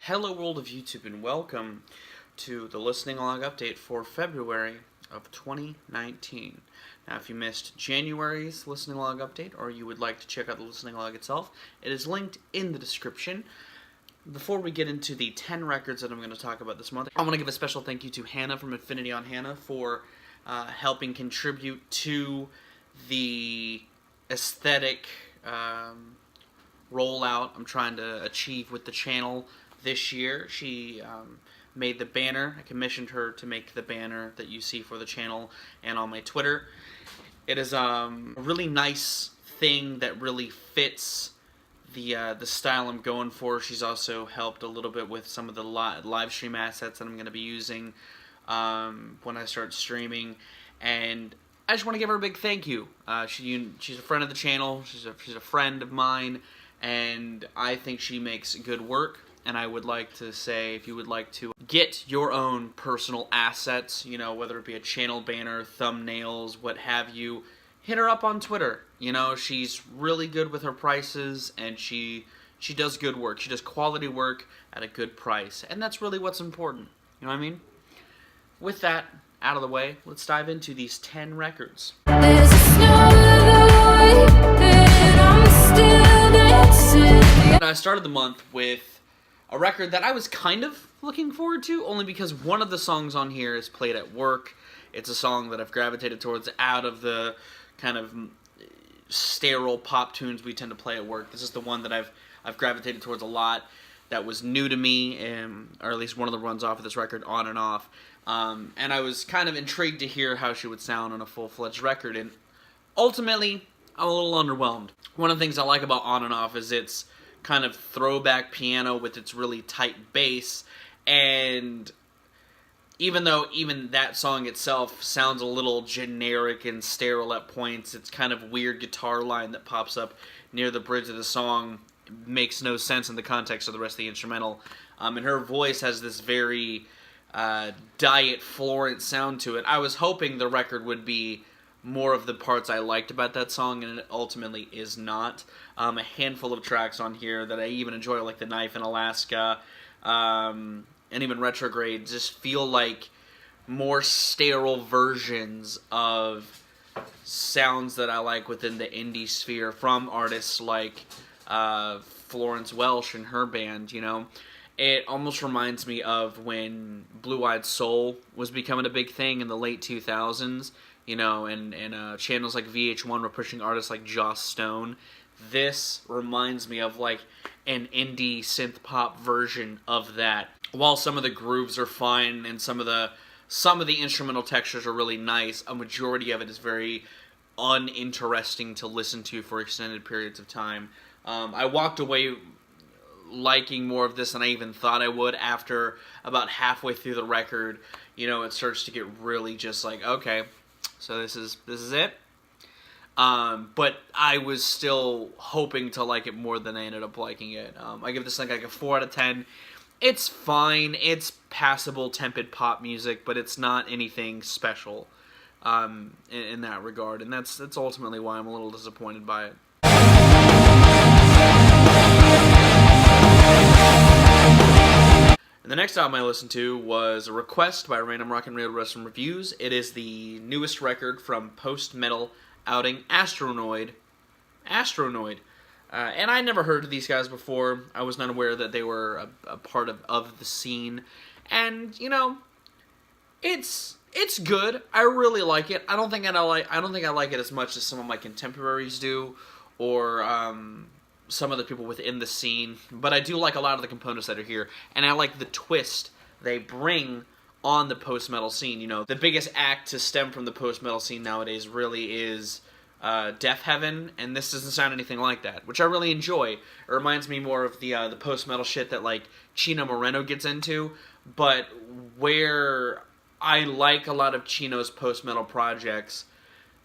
Hello world of YouTube and welcome to the listening log update for February of 2019. Now if you missed January's listening log update or you would like to check out the listening log itself, it is linked in the description. Before we get into the 10 records that I'm going to talk about this month, I want to give a special thank you to Hannah from Infinity on Hannah for helping contribute to the aesthetic rollout I'm trying to achieve with the channel this year. She made the banner. I commissioned her to make the banner that you see for the channel and on my Twitter. It is a really nice thing that really fits the style I'm going for. She's also helped a little bit with some of the live stream assets that I'm going to be using when I start streaming, and I just want to give her a big thank you. She's a friend of the channel. She's a friend of mine, and I think she makes good work. And I would like to say, if you would like to get your own personal assets, you know, whether it be a channel banner, thumbnails, what have you, hit her up on Twitter. You know, she's really good with her prices, and she does good work. She does quality work at a good price, and that's really what's important. You know what I mean? With that out of the way, let's dive into these 10 records. I started the month with a record that I was kind of looking forward to, only because one of the songs on here is played at work. It's a song that I've gravitated towards out of the kind of sterile pop tunes we tend to play at work. This is the one that I've gravitated towards a lot. That was new to me, or at least one of the runs off of this record, On and Off. And I was kind of intrigued to hear how she would sound on a full-fledged record, and ultimately, I'm a little underwhelmed. One of the things I like about On and Off is its kind of throwback piano with its really tight bass, and even though that song itself sounds a little generic and sterile at points, its kind of weird guitar line that pops up near the bridge of the song makes no sense in the context of the rest of the instrumental. And her voice has this very Diet Florence sound to it. I was hoping the record would be more of the parts I liked about that song, and it ultimately is not. A handful of tracks on here that I even enjoy, like The Knife in Alaska, and even Retrograde, just feel like more sterile versions of sounds that I like within the indie sphere from artists like Florence Welch and her band, you know. It almost reminds me of when Blue Eyed Soul was becoming a big thing in the late 2000s. You know, and channels like VH1 were pushing artists like Joss Stone. This reminds me of like an indie synth pop version of that. While some of the grooves are fine and some of the instrumental textures are really nice, a majority of it is very uninteresting to listen to for extended periods of time. I walked away liking more of this than I even thought I would. After about halfway through the record, you know, it starts to get really just like, okay, so this is it. But I was still hoping to like it more than I ended up liking it. I give this like a 4 out of 10. It's fine. It's passable, tepid pop music, but it's not anything special in that regard. And that's ultimately why I'm a little disappointed by it. And the next album I listened to was a request by Random Rock and Real Wrestling Reviews. It is the newest record from post-metal outing Astronoid. And I never heard of these guys before. I was not aware that they were a part of the scene. And, you know, it's good. I really like it. I don't think I like it as much as some of my contemporaries do, or some of the people within the scene, but I do like a lot of the components that are here, and I like the twist they bring on the post-metal scene. You know, the biggest act to stem from the post-metal scene nowadays really is Death Heaven, and this doesn't sound anything like that, which I really enjoy. It reminds me more of the post-metal shit that, like, Chino Moreno gets into, but where I like a lot of Chino's post-metal projects,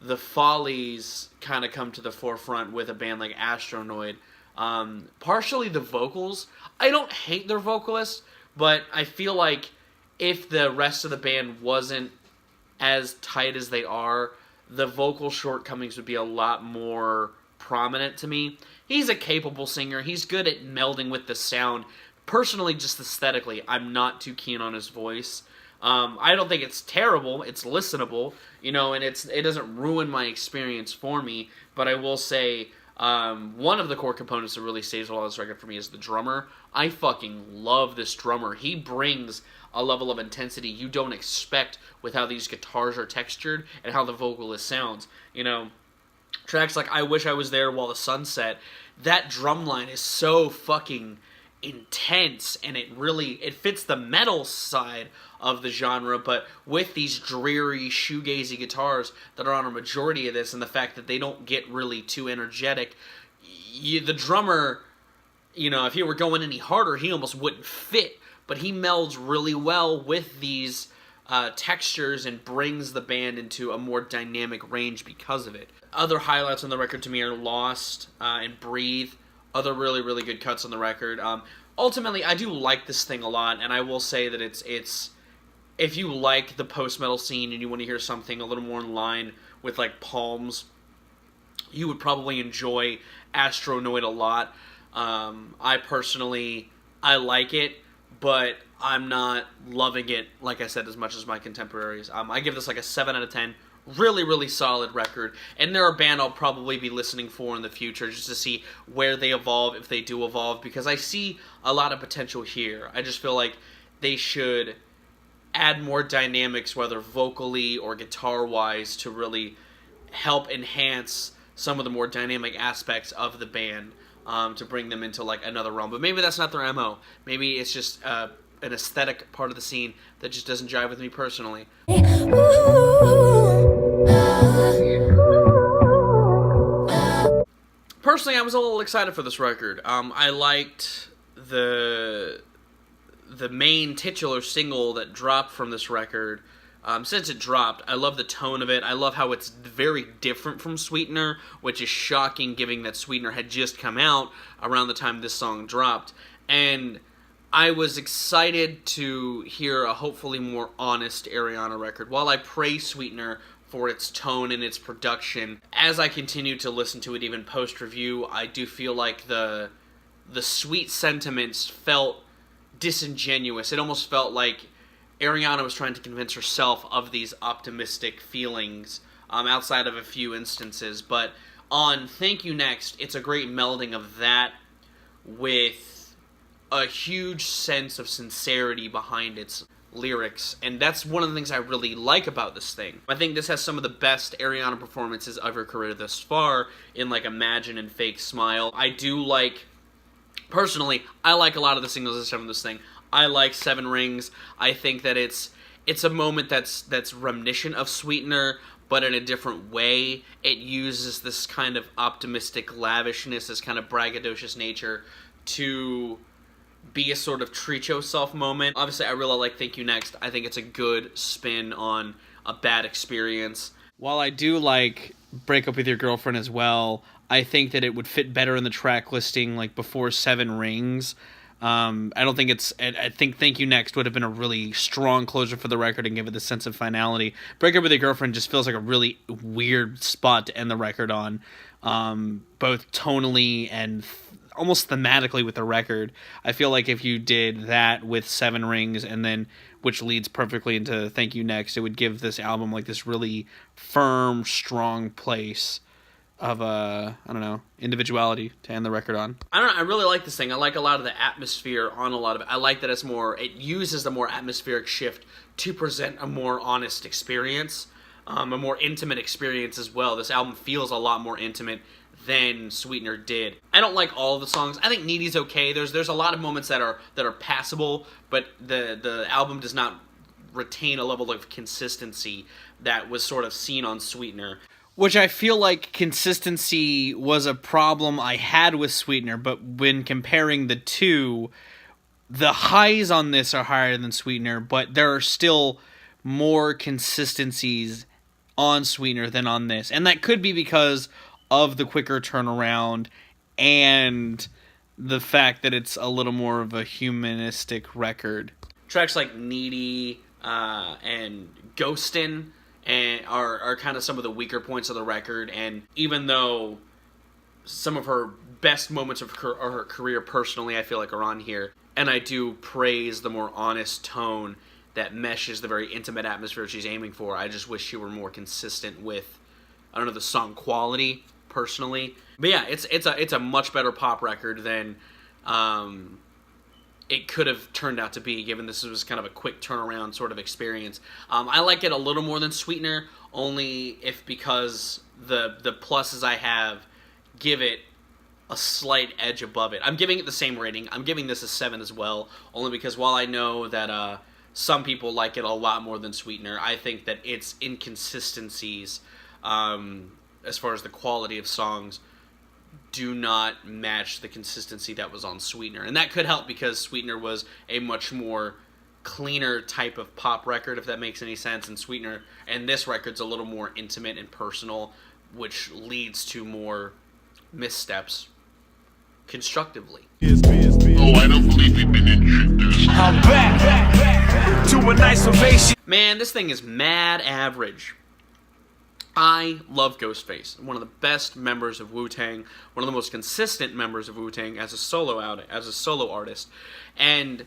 the follies kind of come to the forefront with a band like Astronoid. Partially the vocals. I don't hate their vocalist, but I feel like if the rest of the band wasn't as tight as they are, the vocal shortcomings would be a lot more prominent to me. He's a capable singer. He's good at melding with the sound, personally, just aesthetically, I'm not too keen on his voice. I don't think it's terrible. It's listenable, you know, and it doesn't ruin my experience for me. But I will say, one of the core components that really saves a lot of this record for me is the drummer. I fucking love this drummer. He brings a level of intensity you don't expect with how these guitars are textured and how the vocalist sounds. You know, tracks like I Wish I Was There While the Sun Set, that drum line is so fucking intense, and it fits the metal side of the genre, but with these dreary shoegazy guitars that are on a majority of this, and the fact that they don't get really too energetic, the drummer, you know, if he were going any harder, he almost wouldn't fit, but he melds really well with these textures and brings the band into a more dynamic range because of it. Other highlights on the record to me are Lost and Breathe. Other really, really good cuts on the record. Ultimately, I do like this thing a lot, and I will say that it's if you like the post-metal scene and you want to hear something a little more in line with, like, Palms, you would probably enjoy Astronoid a lot. I personally, I like it, but I'm not loving it, like I said, as much as my contemporaries. I give this like a 7 out of 10. Really, really solid record. And they're a band I'll probably be listening for in the future just to see where they evolve, if they do evolve, because I see a lot of potential here. I just feel like they should add more dynamics, whether vocally or guitar-wise, to really help enhance some of the more dynamic aspects of the band, to bring them into like another realm. But maybe that's not their MO. Maybe it's just an aesthetic part of the scene that just doesn't jive with me personally. Personally, I was a little excited for this record. I liked the main titular single that dropped from this record. Since it dropped, I love the tone of it. I love how it's very different from Sweetener, which is shocking given that Sweetener had just come out around the time this song dropped. And I was excited to hear a hopefully more honest Ariana record. While I praise Sweetener for its tone and its production, as I continue to listen to it even post-review, I do feel like the sweet sentiments felt disingenuous. It almost felt like Ariana was trying to convince herself of these optimistic feelings outside of a few instances. But on Thank You Next, it's a great melding of that with a huge sense of sincerity behind its lyrics, and that's one of the things I really like about this thing. I think this has some of the best Ariana performances of her career thus far, in like Imagine and Fake Smile. I do like, personally, I like a lot of the singles from this thing. I like Seven Rings. I think that it's a moment that's reminiscent of Sweetener, but in a different way. It uses this kind of optimistic lavishness, this kind of braggadocious nature to be a sort of treat yourself moment. Obviously, I really like Thank You Next. I think it's a good spin on a bad experience. While I do like Break Up With Your Girlfriend as well, I think that it would fit better in the track listing like before Seven Rings. I think Thank You Next would have been a really strong closer for the record and give it the sense of finality. Break Up With Your Girlfriend just feels like a really weird spot to end the record on, both tonally and almost thematically with the record. I feel like if you did that with Seven Rings, and then which leads perfectly into Thank You Next, it would give this album like this really firm, strong place of individuality to end the record on. I don't know, I really like this thing. I like a lot of the atmosphere on a lot of it. I like that it uses the more atmospheric shift to present a more honest experience, a more intimate experience as well. This album feels a lot more intimate than Sweetener did. I don't like all of the songs. I think Needy's okay. There's a lot of moments that are passable, but the album does not retain a level of consistency that was sort of seen on Sweetener, which I feel like consistency was a problem I had with Sweetener, but when comparing the two, the highs on this are higher than Sweetener, but there are still more consistencies on Sweetener than on this. And that could be because of the quicker turnaround and the fact that it's a little more of a humanistic record. Tracks like Needy and Ghostin' are kind of some of the weaker points of the record, and even though some of her best moments of her career personally I feel like are on here, and I do praise the more honest tone that meshes the very intimate atmosphere she's aiming for. I just wish she were more consistent with, I don't know, the song quality, personally. But yeah, it's a much better pop record than it could have turned out to be, given this was kind of a quick turnaround sort of experience. I like it a little more than Sweetener, only if because the pluses I have give it a slight edge above it. I'm giving it the same rating. I'm giving this a 7 as well, only because while I know that some people like it a lot more than Sweetener, I think that its inconsistencies, as far as the quality of songs, do not match the consistency that was on Sweetener. And that could help because Sweetener was a much more cleaner type of pop record, if that makes any sense. And Sweetener, and this record's a little more intimate and personal, which leads to more missteps constructively. Oh, I don't believe you've been introduced. I'm back to a nice ovation. Man, this thing is mad average. I love Ghostface, one of the best members of Wu-Tang, one of the most consistent members of Wu-Tang as a solo artist, and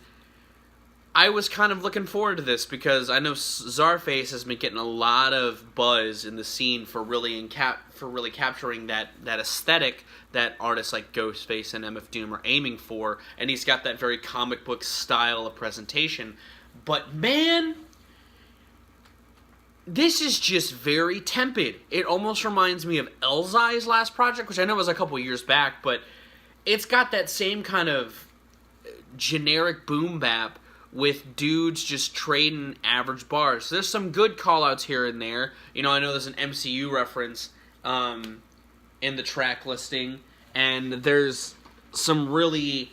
I was kind of looking forward to this because I know Czarface has been getting a lot of buzz in the scene for really capturing that aesthetic that artists like Ghostface and MF Doom are aiming for, and he's got that very comic book style of presentation. But man, this is just very tepid. It almost reminds me of Elzai's last project, which I know was a couple years back, but it's got that same kind of generic boom bap with dudes just trading average bars. So there's some good call-outs here and there. You know, I know there's an MCU reference in the track listing, and there's some really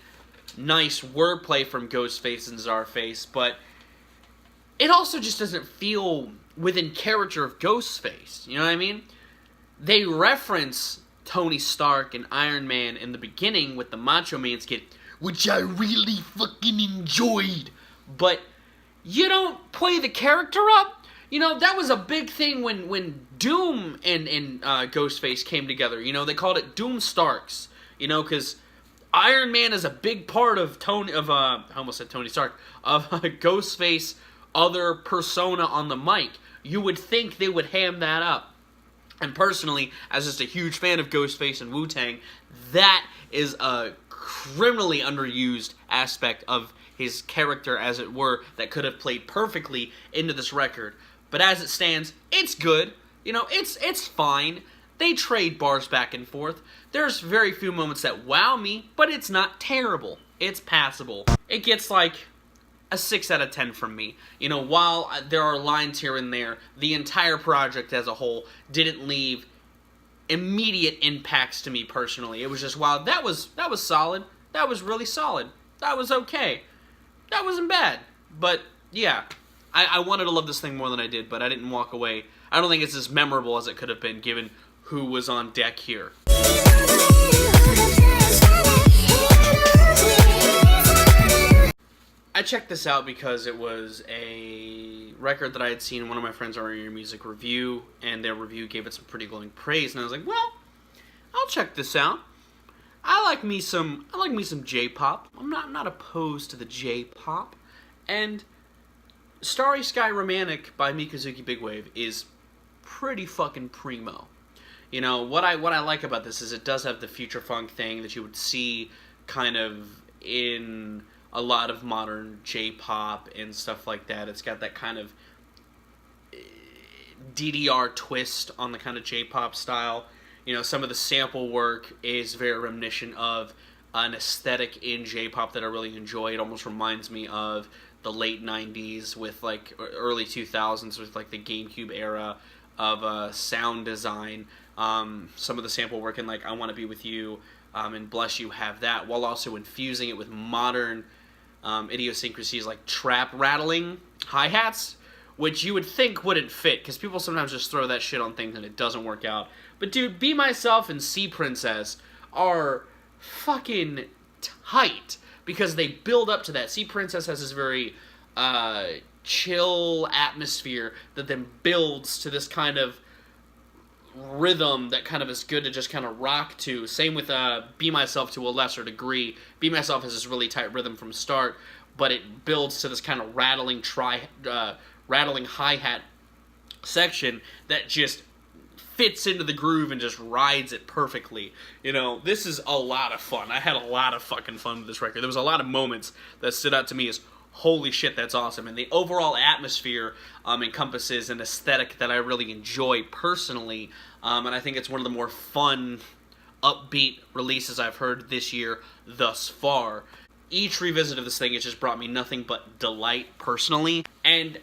nice wordplay from Ghostface and Czarface, but it also just doesn't feel within character of Ghostface. You know what I mean? They reference Tony Stark and Iron Man in the beginning with the Macho Man skit, which I really fucking enjoyed. But you don't play the character up. You know, that was a big thing when Doom and Ghostface came together. You know, they called it Doom Starks. You know, because Iron Man is a big part of I almost said Tony Stark, of Ghostface other persona on the mic. You would think they would ham that up. And personally, as just a huge fan of Ghostface and Wu-Tang, that is a criminally underused aspect of his character, as it were, that could have played perfectly into this record. But as it stands, it's good. You know, it's fine. They trade bars back and forth. There's very few moments that wow me, but it's not terrible. It's passable. It gets like a 6 out of 10 from me. You know, while there are lines here and there, the entire project as a whole didn't leave immediate impacts to me personally. It was just, wow, that was solid. That was really solid. That was okay. That wasn't bad. But yeah, I wanted to love this thing more than I did, but I didn't walk away. I don't think it's as memorable as it could have been given who was on deck here. I checked this out because it was a record that I had seen one of my friends on Your Music review, and their review gave it some pretty glowing praise, and I was like, well, I'll check this out. I like me some J-pop. I'm not opposed to the J-pop. And Starry Sky Romantic by Mika Zuki BIGWAVE is pretty fucking primo. You know, what I like about this is it does have the future funk thing that you would see kind of in a lot of modern J-pop and stuff like that. It's got that kind of DDR twist on the kind of J-pop style. You know, some of the sample work is very reminiscent of an aesthetic in J-pop that I really enjoy. It almost reminds me of the late 90s with, like, early 2000s with, like, the GameCube era of sound design. Some of the sample work in, like, I Want to Be With You and Bless You have that, while also infusing it with modern idiosyncrasies like trap rattling hi-hats, which you would think wouldn't fit, because people sometimes just throw that shit on things and it doesn't work out. But dude, Be Myself and Sea Princess are fucking tight, because they build up to that. Sea Princess has this very chill atmosphere that then builds to this kind of rhythm that kind of is good to just kind of rock to. Same with Be Myself to a lesser degree. Be Myself has this really tight rhythm from start, but it builds to this kind of rattling hi-hat section that just fits into the groove and just rides it perfectly. You know, this is a lot of fun. I had a lot of fucking fun with this record. There was a lot of moments that stood out to me as, holy shit, that's awesome. And the overall atmosphere encompasses an aesthetic that I really enjoy personally. And I think it's one of the more fun, upbeat releases I've heard this year thus far. Each revisit of this thing has just brought me nothing but delight personally. And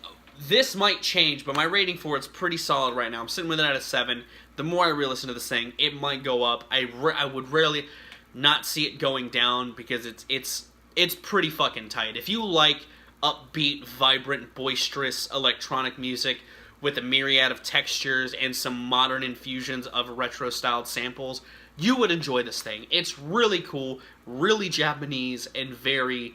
this might change, but my rating for it's pretty solid right now. I'm sitting with it at a 7. The more I re-listen to this thing, it might go up. I would rarely not see it going down because it's pretty fucking tight. If you like upbeat, vibrant, boisterous electronic music with a myriad of textures and some modern infusions of retro-styled samples, you would enjoy this thing. It's really cool, really Japanese, and very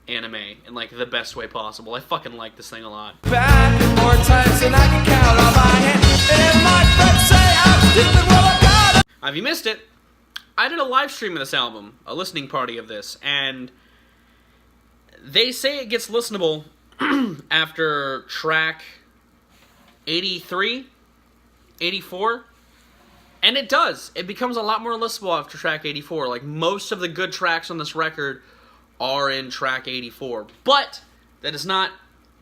anime in like the best way possible. I fucking like this thing a lot. Back more times than I can count on my hand. And my friends say I'm stupid, well I got it. If you missed it, I did a live stream of this album, a listening party of this, and they say it gets listenable after track 83, 84, and it does. It becomes a lot more listenable after track 84. Like, most of the good tracks on this record are in track 84. But that does not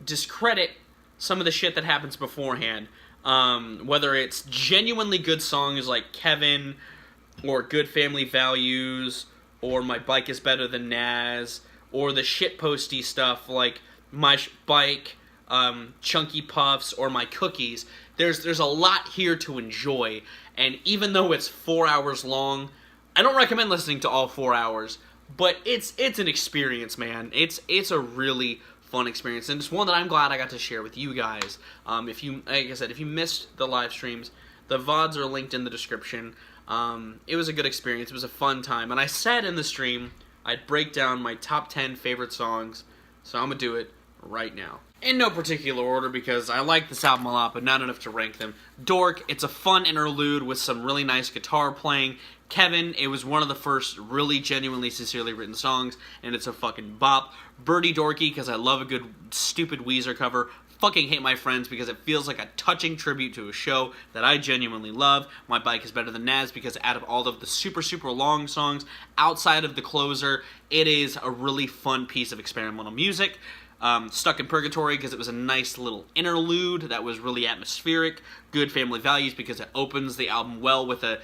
discredit some of the shit that happens beforehand. Whether it's genuinely good songs like Kevin, or Good Family Values, or My Bike is Better Than Naz, or the shitposty stuff like My Bike, Chunky Puffs, or My Cookies. There's a lot here to enjoy, and even though it's 4 hours long, I don't recommend listening to all 4 hours, but it's an experience, man. It's a really fun experience, and it's one that I'm glad I got to share with you guys. If you, like I said, if you missed the live streams, the VODs are linked in the description. It was a good experience. It was a fun time, and I said in the stream I'd break down my top 10 favorite songs, so I'm gonna do it right now. In no particular order, because I like this album a lot, but not enough to rank them. Dork, it's a fun interlude with some really nice guitar playing. Kevin, it was one of the first really genuinely, sincerely written songs, and it's a fucking bop. Birdie Dorky, because I love a good stupid Weezer cover. Fucking Hate My Friends, because it feels like a touching tribute to a show that I genuinely love. My Bike is Better Than Naz, because out of all of the super, super long songs, outside of the closer, it is a really fun piece of experimental music. Stuck in Purgatory, because it was a nice little interlude that was really atmospheric. Good Family Values, because it opens the album well with a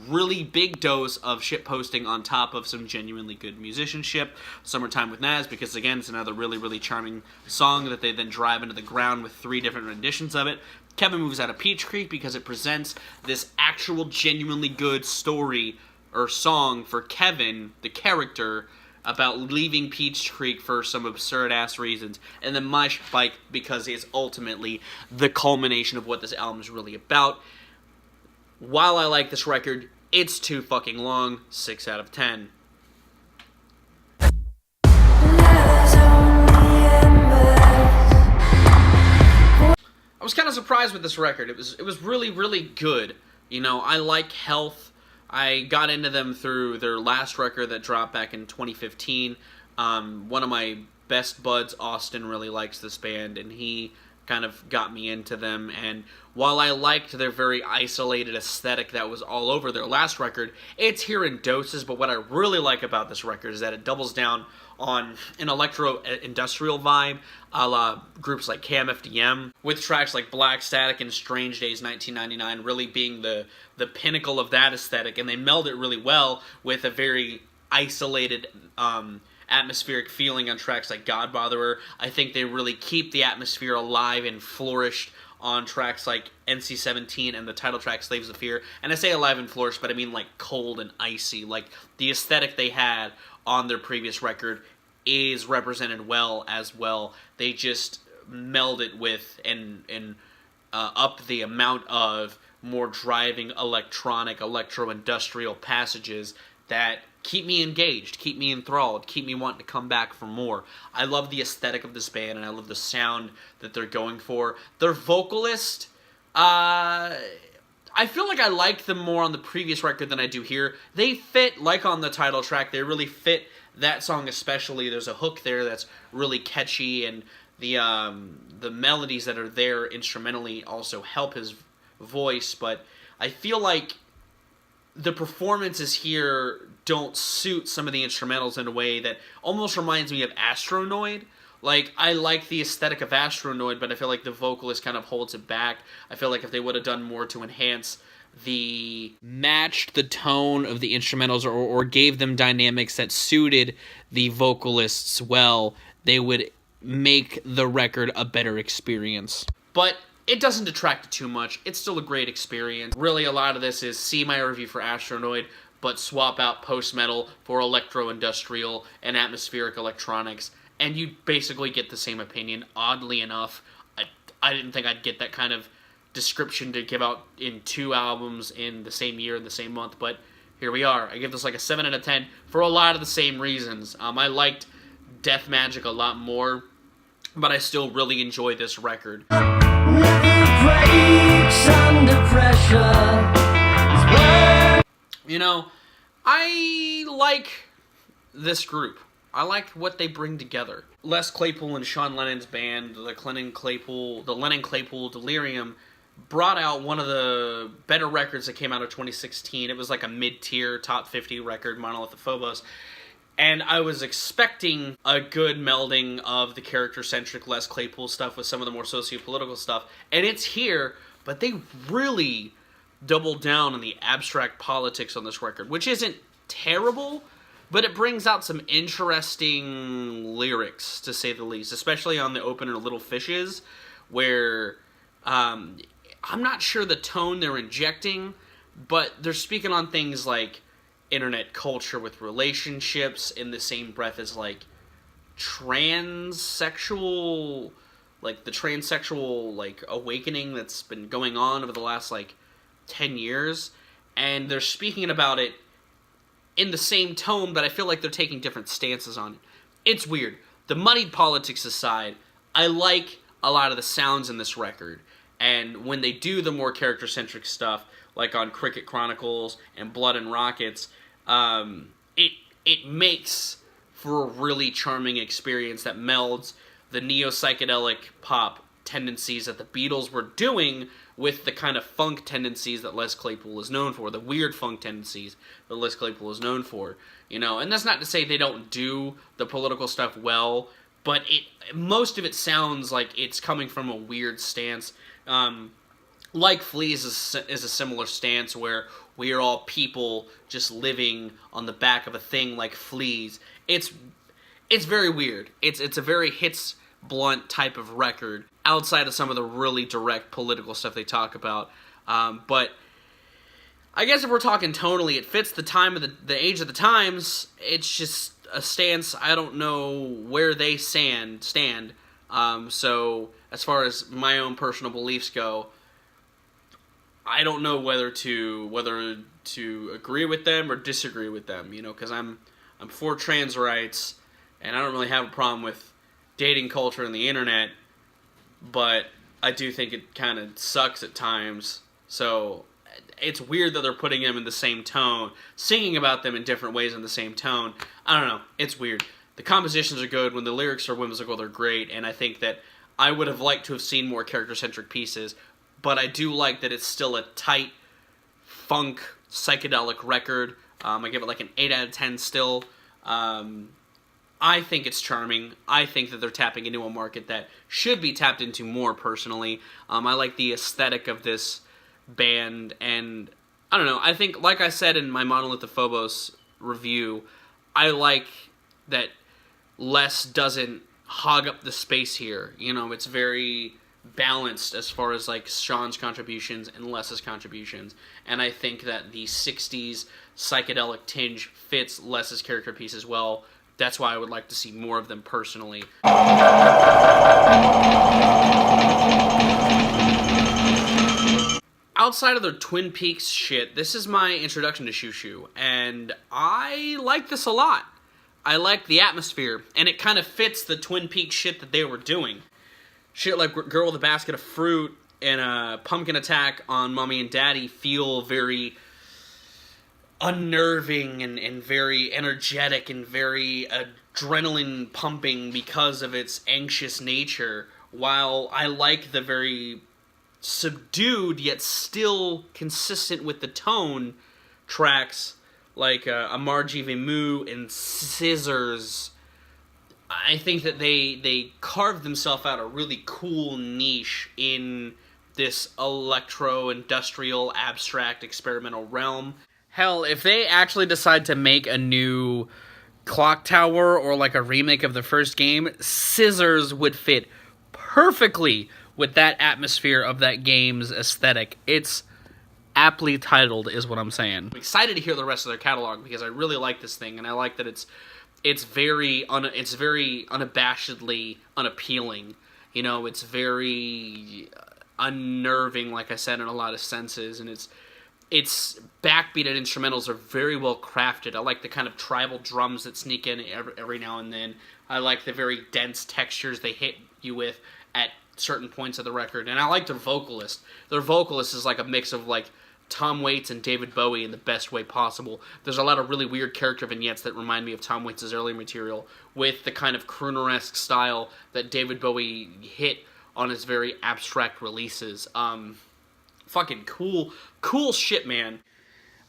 really big dose of shitposting on top of some genuinely good musicianship. Summertime with Naz, because again, it's another really, really charming song that they then drive into the ground with 3 different renditions of it. Kevin Moves Out of Peach Creek, because it presents this actual genuinely good story or song for Kevin, the character, about leaving Peach Creek for some absurd-ass reasons. And then My Bike, because it's ultimately the culmination of what this album is really about. While I like this record, it's too fucking long. 6 out of 10. I was kind of surprised with this record. It was really, really good. You know, I like Health. I got into them through their last record that dropped back in 2015. One of my best buds, Austin, really likes this band, and he kind of got me into them. And while I liked their very isolated aesthetic that was all over their last record, it's here in doses. But what I really like about this record is that it doubles down on an electro-industrial vibe, a la groups like KMFDM, with tracks like Black Static and Strange Days 1999 really being the pinnacle of that aesthetic, and they meld it really well with a very isolated atmospheric feeling on tracks like Godbotherer. I think they really keep the atmosphere alive and flourished on tracks like NC-17 and the title track Slaves of Fear. And I say alive and flourished, but I mean like cold and icy. Like the aesthetic they had on their previous record is represented well as well. They just meld it with and up the amount of more driving electronic, electro-industrial passages that keep me engaged, keep me enthralled, keep me wanting to come back for more. I love the aesthetic of this band, and I love the sound that they're going for. Their vocalist, I I feel like I liked them more on the previous record than I do here. They fit, like on the title track, they really fit that song especially. There's a hook there that's really catchy, and the melodies that are there instrumentally also help his voice, but I feel like the performances here don't suit some of the instrumentals in a way that almost reminds me of Astronoid. Like, I like the aesthetic of Astronoid, but I feel like the vocalist kind of holds it back. I feel like if they would have done more to enhance matched the tone of the instrumentals or gave them dynamics that suited the vocalists well, they would make the record a better experience. But it doesn't detract too much. It's still a great experience. Really, a lot of this is see my review for Astronoid, but swap out post-metal for electro-industrial and atmospheric electronics, and you basically get the same opinion. Oddly enough, I didn't think I'd get that kind of description to give out in 2 albums in the same year, in the same month, but here we are. I give this like a 7 out of 10 for a lot of the same reasons. I liked Death Magic a lot more, but I still really enjoy this record. Never breaks under pressure. You know, I like this group. I like what they bring together. Les Claypool and Sean Lennon's band, the Lennon Claypool Delirium, brought out one of the better records that came out of 2016. It was like a mid-tier, top 50 record, Monolith of Phobos. And I was expecting a good melding of the character-centric Les Claypool stuff with some of the more socio-political stuff. And it's here, but they really doubled down on the abstract politics on this record, which isn't terrible, but it brings out some interesting lyrics, to say the least, especially on the opener Little Fishes, where I'm not sure the tone they're injecting, but they're speaking on things like internet culture with relationships in the same breath as, like, transsexual, like, the transsexual, like, awakening that's been going on over the last, like, 10 years, and they're speaking about it in the same tone, but I feel like they're taking different stances on it. It's weird. The muddied politics aside, I like a lot of the sounds in this record, and when they do the more character-centric stuff, like on Cricket Chronicles and Blood and Rockets, it makes for a really charming experience that melds the neo-psychedelic pop tendencies that the Beatles were doing with the kind of funk tendencies that Les Claypool is known for, the weird funk tendencies that Les Claypool is known for, you know, and that's not to say they don't do the political stuff well, but most of it sounds like it's coming from a weird stance. Like Fleas is a similar stance where we are all people just living on the back of a thing like fleas. It's very weird. It's a very hits blunt type of record outside of some of the really direct political stuff they talk about. But I guess if we're talking tonally, it fits the time of the age of the times. It's just a stance. I don't know where they stand. So as far as my own personal beliefs go, I don't know whether to agree with them or disagree with them, you know, because I'm for trans rights, and I don't really have a problem with dating culture and the internet, but I do think it kind of sucks at times. So it's weird that they're putting them in the same tone, singing about them in different ways in the same tone. I don't know. It's weird. The compositions are good. When the lyrics are whimsical, they're great, and I think that I would have liked to have seen more character-centric pieces, but I do like that it's still a tight, funk, psychedelic record. I give it like an 8 out of 10 still. I think it's charming. I think that they're tapping into a market that should be tapped into more, personally. I like the aesthetic of this band, and I don't know, I think, like I said in my Monolith of Phobos review, I like that Les doesn't hog up the space here. You know, it's very balanced as far as like Sean's contributions and Les's contributions, and I think that the 60s psychedelic tinge fits Les's character piece as well. That's why I would like to see more of them personally. Outside of their Twin Peaks shit, this is my introduction to Shoo Shoo, and I like this a lot. I like the atmosphere, and it kind of fits the Twin Peaks shit that they were doing. Shit like Girl with a Basket of Fruit Pumpkin Attack on Mommy and Daddy feel very unnerving and very energetic and very adrenaline pumping because of its anxious nature, while I like the very subdued yet still consistent with the tone tracks like Amarji Vemu and Scissors. I think that they carved themselves out a really cool niche in this electro-industrial, abstract, experimental realm. Hell, if they actually decide to make a new Clock Tower or like a remake of the first game, Scissors would fit perfectly with that atmosphere of that game's aesthetic. It's aptly titled, is what I'm saying. I'm excited to hear the rest of their catalog because I really like this thing, and I like that it's very unabashedly unappealing. You know, it's very unnerving, like I said, in a lot of senses, and its backbeat and instrumentals are very well crafted. I like the kind of tribal drums that sneak in every now and then. I like the very dense textures they hit you with at certain points of the record, and I like their vocalist. Their vocalist is like a mix of like Tom Waits and David Bowie in the best way possible. There's a lot of really weird character vignettes that remind me of Tom Waits' early material with the kind of crooner-esque style that David Bowie hit on his very abstract releases. Fucking cool shit, man.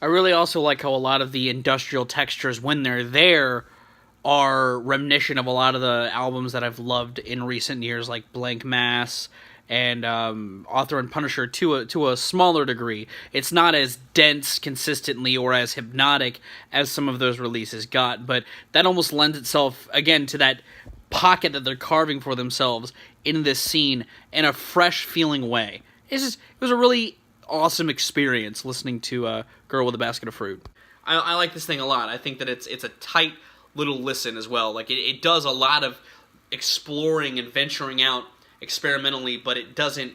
I really also like how a lot of the industrial textures, when they're there, are reminiscent of a lot of the albums that I've loved in recent years, like Blank Mass and Author and Punisher to a smaller degree. It's not as dense consistently or as hypnotic as some of those releases got, but that almost lends itself, again, to that pocket that they're carving for themselves in this scene in a fresh-feeling way. It was a really awesome experience listening to Girl with a Basket of Fruit. I like this thing a lot. I think that it's a tight little listen as well. Like it does a lot of exploring and venturing out experimentally, but it doesn't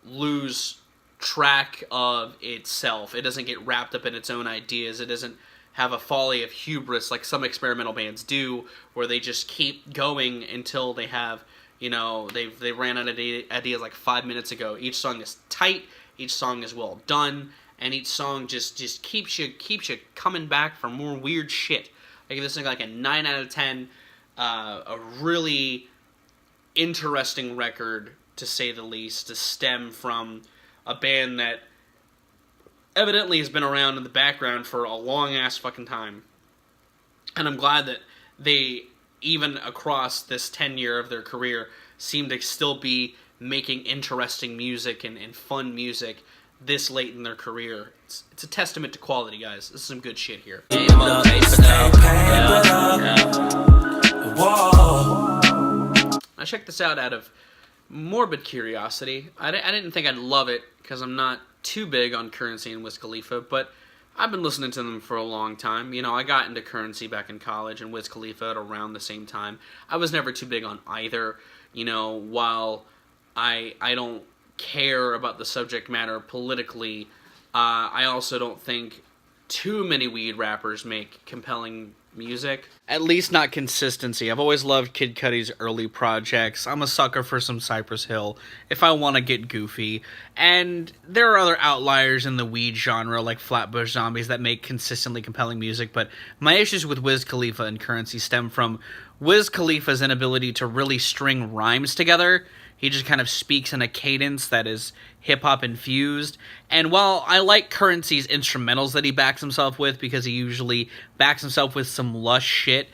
lose track of itself. It doesn't get wrapped up in its own ideas. It doesn't have a folly of hubris like some experimental bands do, where they just keep going until they have, you know, they ran out of ideas like 5 minutes ago. Each song is tight, each song is well done, and each song just keeps you coming back for more weird shit. I give this thing like a 9 out of 10. A really interesting record, to say the least, to stem from a band that evidently has been around in the background for a long-ass fucking time. And I'm glad that they, even across this tenure of their career, seem to still be making interesting music and fun music this late in their career. It's a testament to quality, guys. This is some good shit here. I checked this out of morbid curiosity. I didn't think I'd love it, because I'm not too big on Currency and Wiz Khalifa, but I've been listening to them for a long time. You know, I got into Currency back in college and Wiz Khalifa at around the same time. I was never too big on either. You know, while I don't care about the subject matter politically, I also don't think too many weed rappers make compelling music. At least not consistency. I've always loved Kid Cudi's early projects. I'm a sucker for some Cypress Hill if I want to get goofy. And there are other outliers in the weed genre like Flatbush Zombies that make consistently compelling music, but my issues with Wiz Khalifa and Currency stem from Wiz Khalifa's inability to really string rhymes together. He just kind of speaks in a cadence that is hip-hop infused. And while I like Currency's instrumentals that he backs himself with, because he usually backs himself with some lush shit,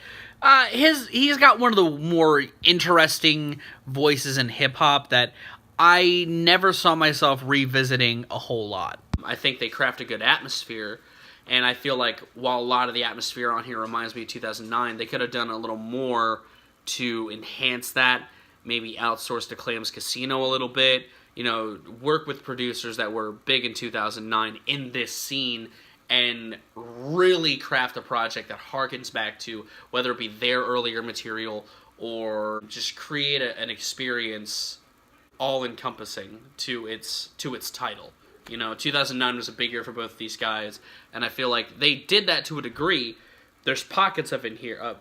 he's got one of the more interesting voices in hip-hop that I never saw myself revisiting a whole lot. I think they craft a good atmosphere, and I feel like while a lot of the atmosphere on here reminds me of 2009, they could have done a little more to enhance that. Maybe outsource to Clams Casino a little bit, you know, work with producers that were big in 2009 in this scene, and really craft a project that harkens back to whether it be their earlier material or just create an experience all-encompassing to its title. You know, 2009 was a big year for both of these guys, and I feel like they did that to a degree. There's pockets of it here,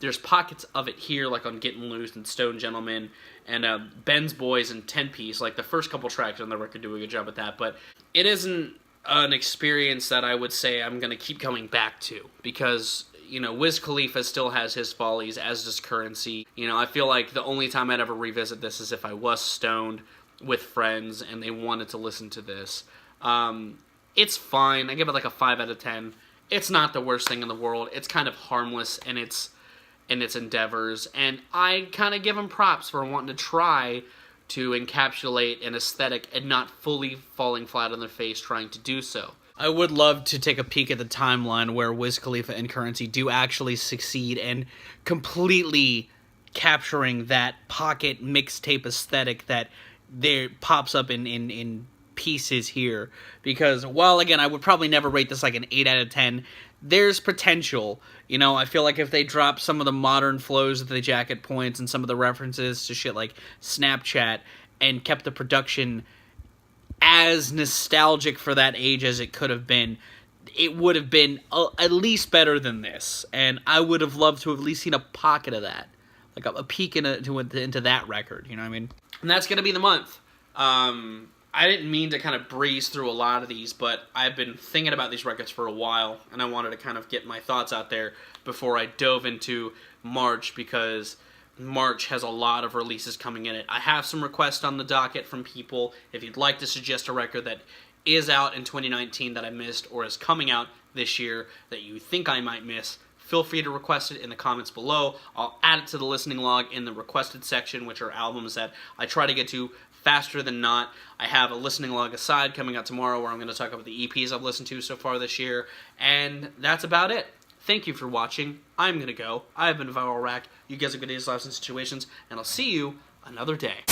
There's pockets of it here, like on Getting Loose and Stone Gentleman, and Ben's Boys and 10-Piece. Like, the first couple tracks on the record do a good job at that, but it isn't an experience that I would say I'm going to keep coming back to, because, you know, Wiz Khalifa still has his follies, as does Currency. You know, I feel like the only time I'd ever revisit this is if I was stoned with friends and they wanted to listen to this. It's fine. I give it like a 5 out of 10. It's not the worst thing in the world. It's kind of harmless in its endeavors, and I kind of give him props for wanting to try to encapsulate an aesthetic and not fully falling flat on their face trying to do so. I would love to take a peek at the timeline where Wiz Khalifa and Currency do actually succeed in completely capturing that pocket mixtape aesthetic that there pops up in pieces here. Because while, again, I would probably never rate this like an 8 out of 10, there's potential. You know, I feel like if they drop some of the modern flows of the jacket points and some of the references to shit like Snapchat and kept the production as nostalgic for that age as it could have been, it would have been at least better than this. And I would have loved to have at least seen a pocket of that. Like a peek into that record, you know what I mean? And that's going to be the month. I didn't mean to kind of breeze through a lot of these, but I've been thinking about these records for a while, and I wanted to kind of get my thoughts out there before I dove into March, because March has a lot of releases coming in it. I have some requests on the docket from people. If you'd like to suggest a record that is out in 2019 that I missed, or is coming out this year that you think I might miss, feel free to request it in the comments below. I'll add it to the listening log in the requested section, which are albums that I try to get to faster than not. I have a listening log aside coming out tomorrow where I'm going to talk about the EPs I've listened to so far this year. And that's about it. Thank you for watching. I'm going to go. I've been Viral Rack. You guys have good days, lives, and situations. And I'll see you another day.